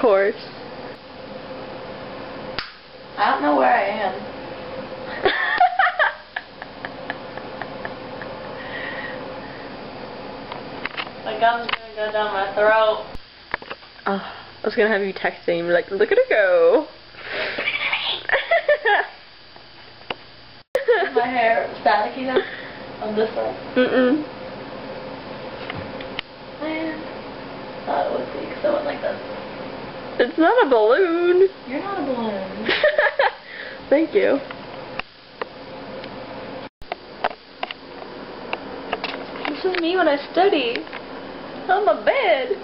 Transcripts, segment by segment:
course. I don't know where I am. My gum's gonna go down my throat. Oh, I was gonna have you texting me like, look at her go. Is my hair staticky now? On this side? Mm-mm. Man. Thought it would be because I went like this. It's not a balloon. You're not a balloon. Thank you. This is me when I study. On my bed.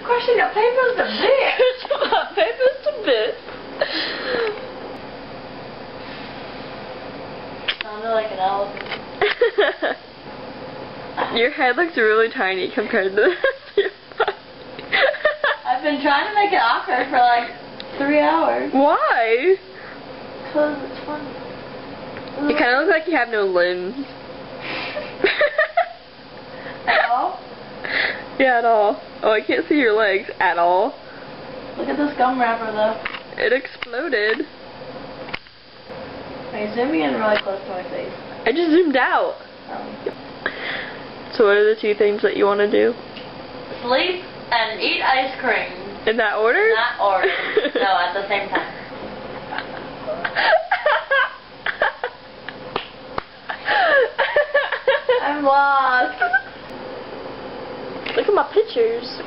Crushing your papers to bits. My papers to bits. Sounded like an elephant. Your head looks really tiny compared to your body. I've been trying to make it awkward for like 3 hours. Why? Because it's fun. You kind of look like you have no limbs. At all? Yeah, at all. Oh, I can't see your legs at all. Look at this gum wrapper though. It exploded. Okay, zooming in really close to my face. I just zoomed out. So what are the 2 things that you want to do? Sleep and eat ice cream. In that order? Not order. No, at the same time. I'm lost. Look at my pictures.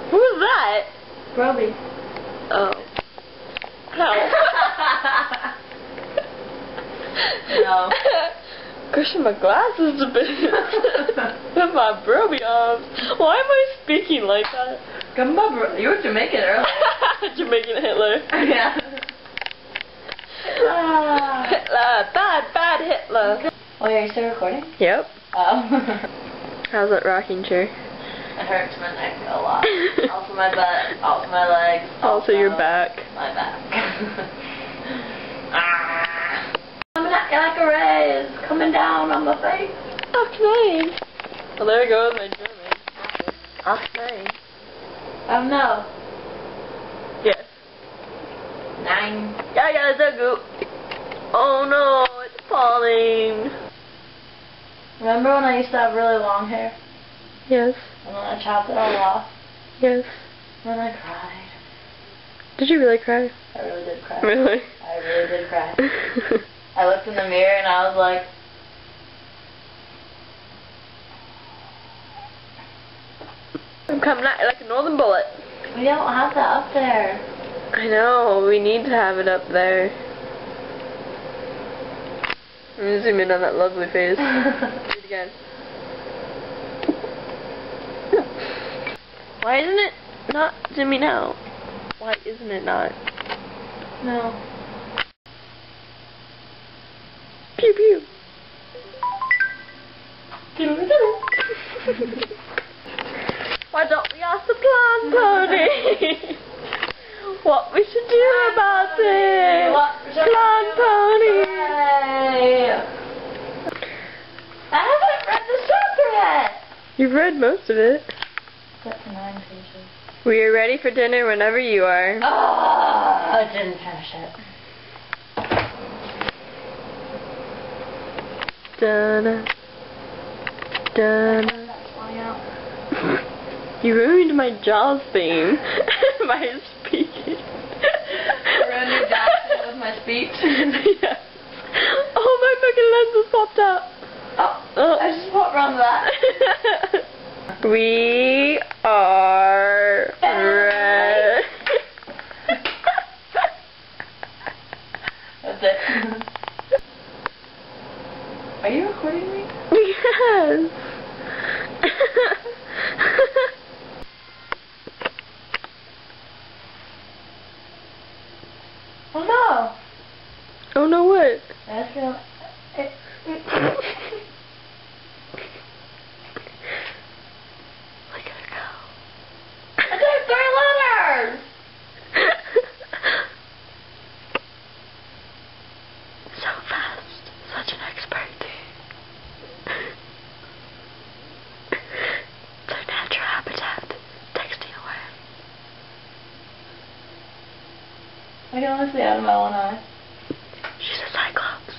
Who was that? Broby. Oh. No. No. Crushing my glasses a bit. With my broby arms. Why am I speaking like that? Come on, bro. You were Jamaican earlier. Jamaican Hitler. Yeah. Hitler. Bad Hitler. Oh, yeah, you still recording? Yep. Oh. How's that rocking chair? It hurts my neck a lot. Also my butt, also my legs. Also your back. My back. Coming at you like a ray is coming down on my face. Ach nein. Well, there goes my German. Ach nein. No. Yes. 9. Yeah, so good. Oh no, it's falling. Remember when I used to have really long hair? Yes. And then I chopped it all off? Yes. And then I cried. Did you really cry? I really did cry. Really? I really did cry. I looked in the mirror and I was like, I'm coming at you like a northern bullet. we don't have that up there. I know, we need to have it up there. I'm gonna zoom in on that lovely face. Do it again. Why isn't it not zooming out? Why isn't it not? No. Pew pew. Why don't we ask the plant pony what we should do about it? Plant pony. I haven't read the chapter yet. You've read most of it. Except for 9 pages. We are ready for dinner whenever you are. Oh, I didn't finish it. Dun dun. That's flying out. You ruined my Jaws theme by speaking. I ruined your Jaws theme with my speech. Yes. Oh, my fucking lenses popped out. Oh, I just walked around that. We are ready. That's it. Are you recording me? Yes. Oh no! Oh no, what? I feel... Look at her go. I did 3 letters! So fast. Such an expert. It's her natural habitat. Texting away. can only see out of my one eye. She's a cyclops.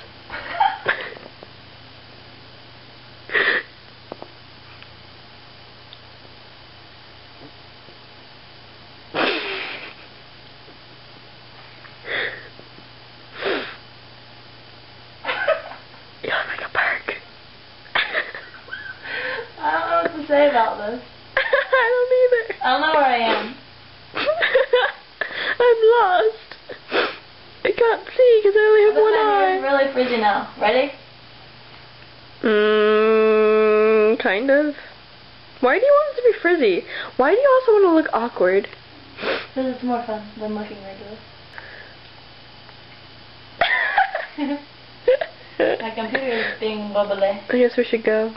You look like a perk. I don't know what to say about this. I don't either. I don't know where I am. I'm lost. I can't see because I only have one eye. It's really frizzy now. Ready? Kind of. Why do you want it to be frizzy? Why do you also want to look awkward? Because it's more fun than looking regular. My computer is being wobbly. I guess we should go.